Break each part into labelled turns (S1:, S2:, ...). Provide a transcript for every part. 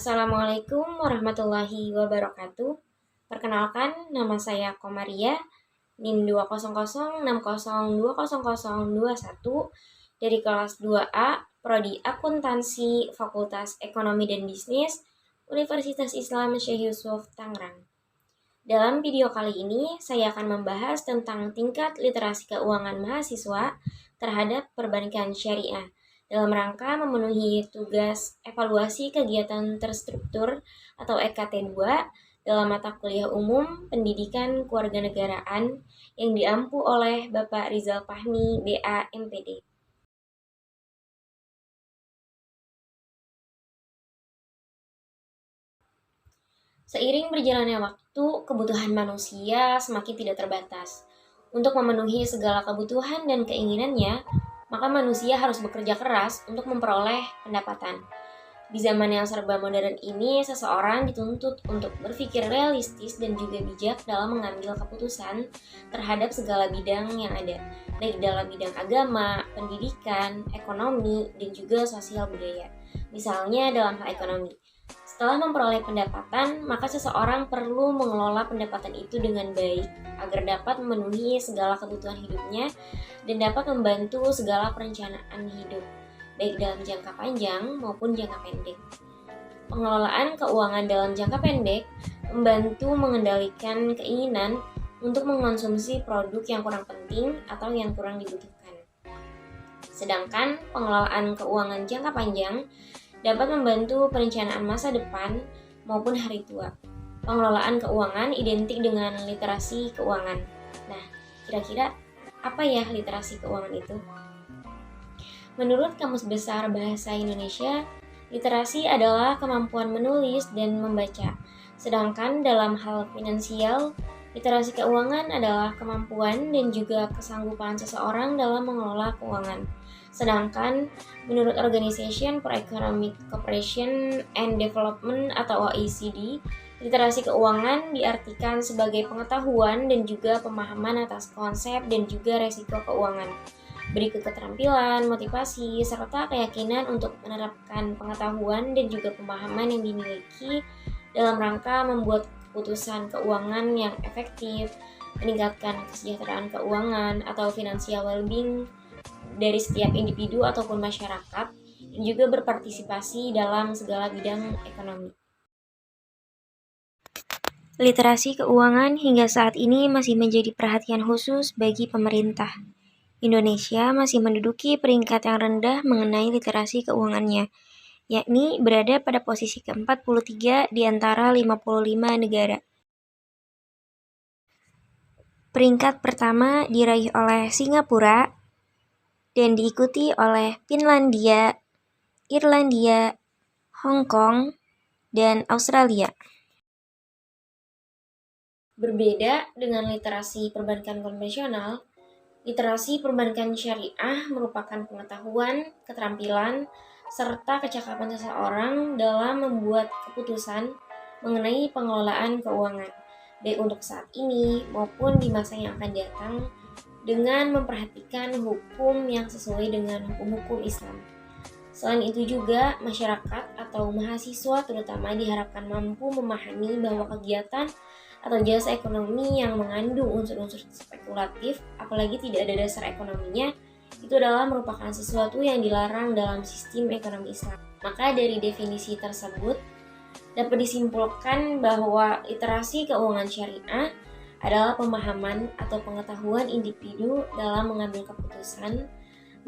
S1: Assalamualaikum warahmatullahi wabarakatuh. Perkenalkan, nama saya Komaria, NIM 20060200021 dari kelas 2A, Prodi Akuntansi, Fakultas Ekonomi dan Bisnis, Universitas Islam Syekh Yusuf, Tangerang. Dalam video kali ini, saya akan membahas tentang tingkat literasi keuangan mahasiswa terhadap perbankan syariah dalam rangka memenuhi tugas evaluasi kegiatan terstruktur atau EKT2 dalam mata kuliah umum Pendidikan Kewarganegaraan yang diampu oleh Bapak Rizal Fahmi, BA, MPD. Seiring berjalannya waktu, kebutuhan manusia semakin tidak terbatas. Untuk memenuhi segala kebutuhan dan keinginannya, maka manusia harus bekerja keras untuk memperoleh pendapatan. Di zaman yang serba modern ini, seseorang dituntut untuk berpikir realistis dan juga bijak dalam mengambil keputusan terhadap segala bidang yang ada, baik dalam bidang agama, pendidikan, ekonomi, dan juga sosial budaya. Misalnya dalam hal ekonomi. Setelah memperoleh pendapatan, maka seseorang perlu mengelola pendapatan itu dengan baik agar dapat memenuhi segala kebutuhan hidupnya dan dapat membantu segala perencanaan hidup, baik dalam jangka panjang maupun jangka pendek. Pengelolaan keuangan dalam jangka pendek membantu mengendalikan keinginan untuk mengonsumsi produk yang kurang penting atau yang kurang dibutuhkan. Sedangkan pengelolaan keuangan jangka panjang dapat membantu perencanaan masa depan maupun hari tua. Pengelolaan keuangan identik dengan literasi keuangan. Nah, kira-kira apa ya literasi keuangan itu? Menurut Kamus Besar Bahasa Indonesia, literasi adalah kemampuan menulis dan membaca. Sedangkan dalam hal finansial, literasi keuangan adalah kemampuan dan juga kesanggupan seseorang dalam mengelola keuangan. Sedangkan menurut Organization for Economic Cooperation and Development atau OECD, literasi keuangan diartikan sebagai pengetahuan dan juga pemahaman atas konsep dan juga resiko keuangan, berikut keterampilan, motivasi, serta keyakinan untuk menerapkan pengetahuan dan juga pemahaman yang dimiliki dalam rangka membuat keputusan keuangan yang efektif, meningkatkan kesejahteraan keuangan atau financial well-being dari setiap individu ataupun masyarakat, dan juga berpartisipasi dalam segala bidang ekonomi. Literasi keuangan hingga saat ini masih menjadi perhatian khusus bagi pemerintah. Indonesia masih menduduki peringkat yang rendah mengenai literasi keuangannya, yakni berada pada posisi ke-43 di antara 55 negara. Peringkat pertama diraih oleh Singapura dan diikuti oleh Finlandia, Irlandia, Hong Kong, dan Australia. Berbeda dengan literasi perbankan konvensional, literasi perbankan syariah merupakan pengetahuan, keterampilan, serta kecakapan seseorang dalam membuat keputusan mengenai pengelolaan keuangan, baik untuk saat ini maupun di masa yang akan datang, dengan memperhatikan hukum yang sesuai dengan hukum-hukum Islam. Selain itu juga, masyarakat atau mahasiswa terutama diharapkan mampu memahami bahwa kegiatan atau jasa ekonomi yang mengandung unsur-unsur spekulatif, apalagi tidak ada dasar ekonominya, itu adalah merupakan sesuatu yang dilarang dalam sistem ekonomi Islam. Maka dari definisi tersebut, dapat disimpulkan bahwa literasi keuangan syariah adalah pemahaman atau pengetahuan individu dalam mengambil keputusan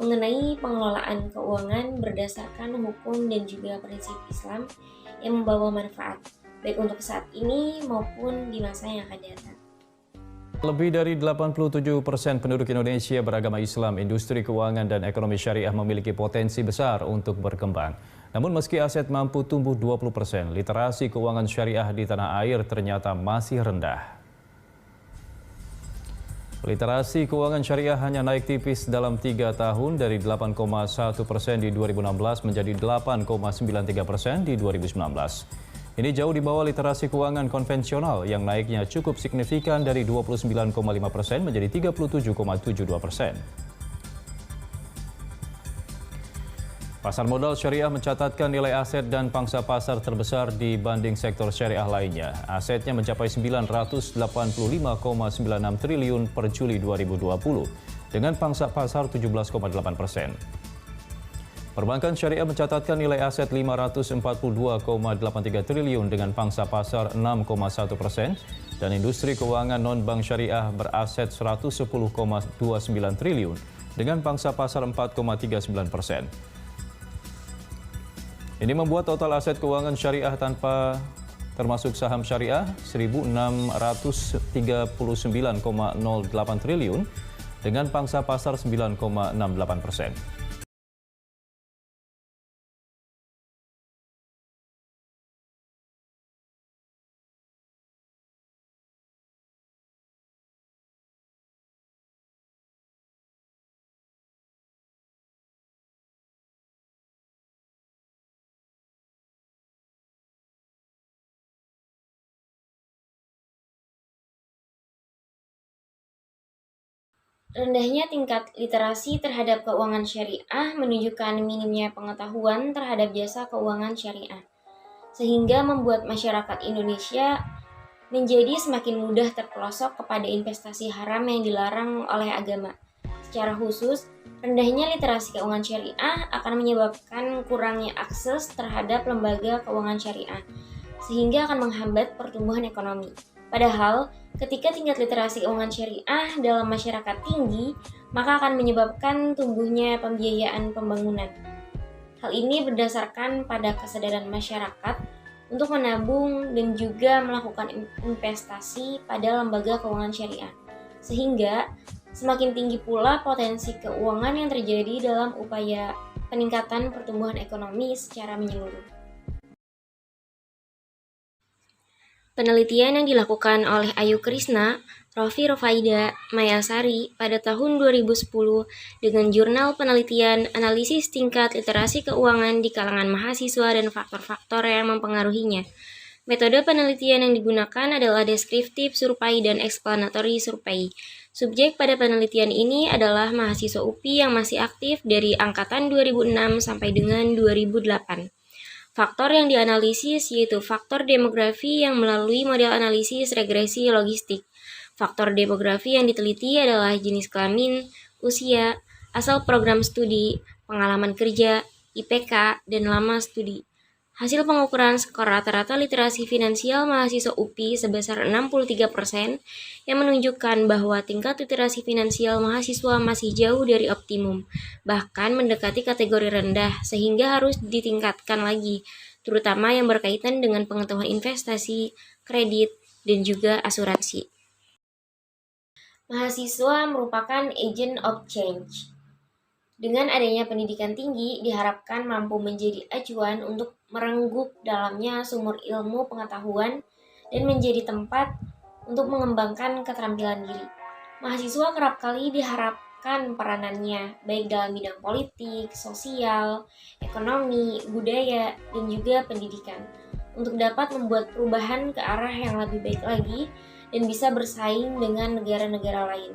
S1: mengenai pengelolaan keuangan berdasarkan hukum dan juga prinsip Islam yang membawa manfaat, baik untuk saat ini maupun di masa yang akan datang.
S2: Lebih dari 87% penduduk Indonesia beragama Islam, industri keuangan dan ekonomi syariah memiliki potensi besar untuk berkembang. Namun meski aset mampu tumbuh 20%, literasi keuangan syariah di tanah air ternyata masih rendah. Literasi keuangan syariah hanya naik tipis dalam 3 tahun dari 8,1% di 2016 menjadi 8,93% di 2019. Ini jauh di bawah literasi keuangan konvensional yang naiknya cukup signifikan dari 29,5% menjadi 37,72%. Pasar modal syariah mencatatkan nilai aset dan pangsa pasar terbesar dibanding sektor syariah lainnya. Asetnya mencapai 985,96 triliun per Juli 2020 dengan pangsa pasar 17,8%. Perbankan syariah mencatatkan nilai aset 542,83 triliun dengan pangsa pasar 6,1% dan industri keuangan non-bank syariah beraset 110,29 triliun dengan pangsa pasar 4,39%. Ini membuat total aset keuangan syariah tanpa termasuk saham syariah 1.639,08 triliun dengan pangsa pasar 9,68%.
S1: Rendahnya tingkat literasi terhadap keuangan syariah menunjukkan minimnya pengetahuan terhadap jasa keuangan syariah, sehingga membuat masyarakat Indonesia menjadi semakin mudah terpelosok kepada investasi haram yang dilarang oleh agama. Secara khusus, rendahnya literasi keuangan syariah akan menyebabkan kurangnya akses terhadap lembaga keuangan syariah, sehingga akan menghambat pertumbuhan ekonomi. Padahal, ketika tingkat literasi keuangan syariah dalam masyarakat tinggi, maka akan menyebabkan tumbuhnya pembiayaan pembangunan. Hal ini berdasarkan pada kesadaran masyarakat untuk menabung dan juga melakukan investasi pada lembaga keuangan syariah. Sehingga semakin tinggi pula potensi keuangan yang terjadi dalam upaya peningkatan pertumbuhan ekonomi secara menyeluruh. Penelitian yang dilakukan oleh Ayu Krisna, Rofi Rofaida, Mayasari pada tahun 2010 dengan jurnal penelitian analisis tingkat literasi keuangan di kalangan mahasiswa dan faktor-faktor yang mempengaruhinya. Metode penelitian yang digunakan adalah deskriptif survei dan explanatory survei. Subjek pada penelitian ini adalah mahasiswa UPI yang masih aktif dari angkatan 2006 sampai dengan 2008. Faktor yang dianalisis yaitu faktor demografi yang melalui model analisis regresi logistik. Faktor demografi yang diteliti adalah jenis kelamin, usia, asal program studi, pengalaman kerja, IPK, dan lama studi. Hasil pengukuran skor rata-rata literasi finansial mahasiswa UPI sebesar 63% yang menunjukkan bahwa tingkat literasi finansial mahasiswa masih jauh dari optimum, bahkan mendekati kategori rendah sehingga harus ditingkatkan lagi, terutama yang berkaitan dengan pengetahuan investasi, kredit, dan juga asuransi. Mahasiswa merupakan agent of change. Dengan adanya pendidikan tinggi, diharapkan mampu menjadi acuan untuk merengkup dalamnya sumur ilmu pengetahuan dan menjadi tempat untuk mengembangkan keterampilan diri. Mahasiswa kerap kali diharapkan peranannya, baik dalam bidang politik, sosial, ekonomi, budaya, dan juga pendidikan, untuk dapat membuat perubahan ke arah yang lebih baik lagi dan bisa bersaing dengan negara-negara lain.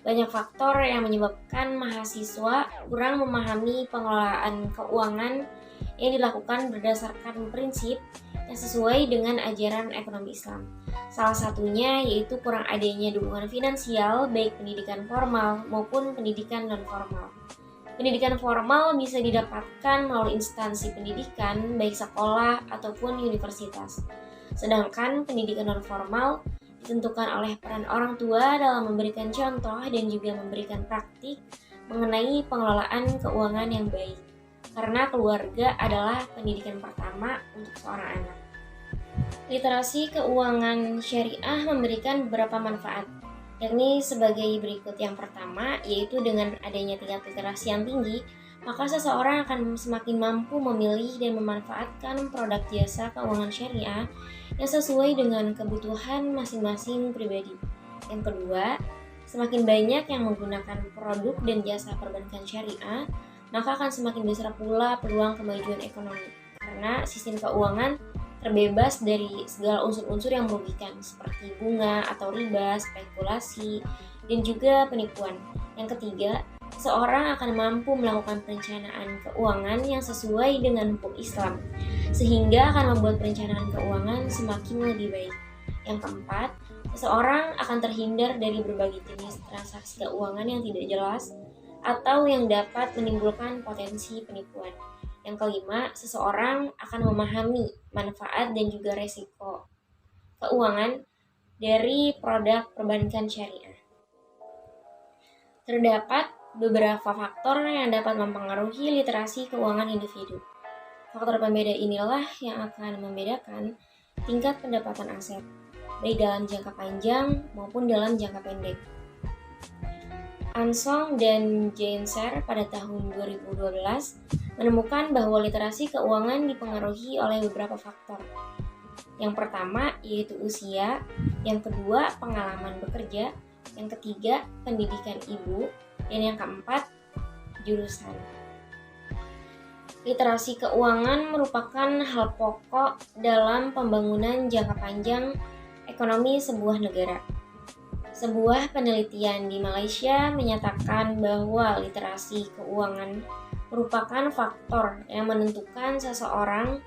S1: Banyak faktor yang menyebabkan mahasiswa kurang memahami pengelolaan keuangan yang dilakukan berdasarkan prinsip yang sesuai dengan ajaran ekonomi Islam. Salah satunya yaitu kurang adanya dukungan finansial baik pendidikan formal maupun pendidikan non-formal. Pendidikan formal bisa didapatkan melalui instansi pendidikan baik sekolah ataupun universitas. Sedangkan pendidikan non-formal ditentukan oleh peran orang tua dalam memberikan contoh dan juga memberikan praktik mengenai pengelolaan keuangan yang baik. Karena keluarga adalah pendidikan pertama untuk seorang anak. Literasi keuangan syariah memberikan beberapa manfaat, yakni sebagai berikut. Yang pertama, yaitu dengan adanya tingkat literasi yang tinggi, maka seseorang akan semakin mampu memilih dan memanfaatkan produk jasa keuangan syariah yang sesuai dengan kebutuhan masing-masing pribadi. Yang kedua, semakin banyak yang menggunakan produk dan jasa perbankan syariah, maka akan semakin besar pula peluang kemajuan ekonomi. Karena sistem keuangan terbebas dari segala unsur-unsur yang merugikan seperti bunga atau riba, spekulasi, dan juga penipuan. Yang ketiga, seseorang akan mampu melakukan perencanaan keuangan yang sesuai dengan hukum Islam, sehingga akan membuat perencanaan keuangan semakin lebih baik. Yang keempat, seseorang akan terhindar dari berbagai jenis transaksi keuangan yang tidak jelas atau yang dapat menimbulkan potensi penipuan. Yang kelima, seseorang akan memahami manfaat dan juga resiko keuangan dari produk perbankan syariah. Terdapat beberapa faktor yang dapat mempengaruhi literasi keuangan individu. Faktor pembeda inilah yang akan membedakan tingkat pendapatan aset, baik dalam jangka panjang maupun dalam jangka pendek. Ansong dan Jenser pada tahun 2012 menemukan bahwa literasi keuangan dipengaruhi oleh beberapa faktor. Yang pertama yaitu usia, yang kedua pengalaman bekerja, yang ketiga pendidikan ibu, dan yang keempat jurusan. Literasi keuangan merupakan hal pokok dalam pembangunan jangka panjang ekonomi sebuah negara. Sebuah penelitian di Malaysia menyatakan bahwa literasi keuangan merupakan faktor yang menentukan seseorang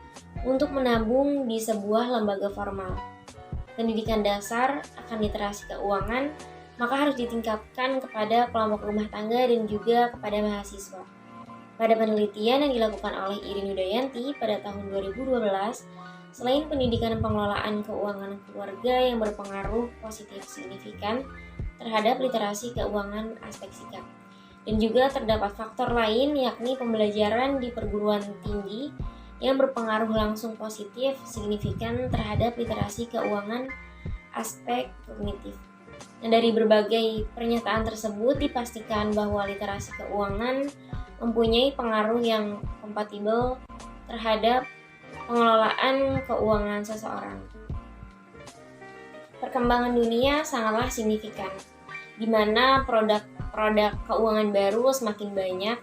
S1: untuk menabung di sebuah lembaga formal. Pendidikan dasar akan literasi keuangan maka harus ditingkatkan kepada kelompok rumah tangga dan juga kepada mahasiswa. Pada penelitian yang dilakukan oleh Irin Yudayanti pada tahun 2012, selain pendidikan pengelolaan keuangan keluarga yang berpengaruh positif signifikan terhadap literasi keuangan aspek sikap, dan juga terdapat faktor lain yakni pembelajaran di perguruan tinggi yang berpengaruh langsung positif signifikan terhadap literasi keuangan aspek kognitif. Nah, dari berbagai pernyataan tersebut dipastikan bahwa literasi keuangan mempunyai pengaruh yang kompatibel terhadap pengelolaan keuangan seseorang. Perkembangan dunia sangatlah signifikan, di mana produk keuangan baru semakin banyak,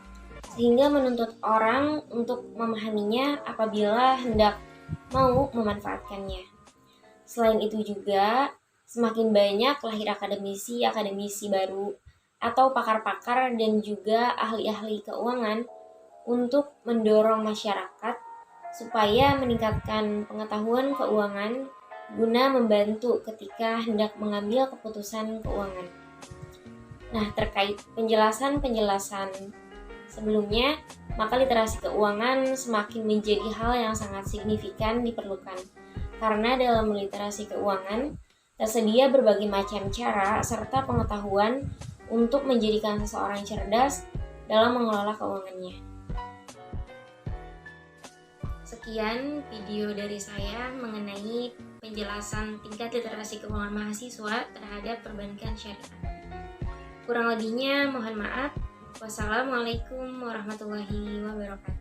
S1: sehingga menuntut orang untuk memahaminya apabila hendak mau memanfaatkannya. Selain itu juga, semakin banyak lahir akademisi baru, atau pakar-pakar dan juga ahli-ahli keuangan untuk mendorong masyarakat supaya meningkatkan pengetahuan keuangan guna membantu ketika hendak mengambil keputusan keuangan. Nah, terkait penjelasan sebelumnya, maka literasi keuangan semakin menjadi hal yang sangat signifikan diperlukan. Karena dalam literasi keuangan, tersedia berbagai macam cara serta pengetahuan untuk menjadikan seseorang cerdas dalam mengelola keuangannya. Sekian video dari saya mengenai penjelasan tingkat literasi keuangan mahasiswa terhadap perbankan syariah. Kurang lebihnya mohon maaf. Wassalamualaikum warahmatullahi wabarakatuh.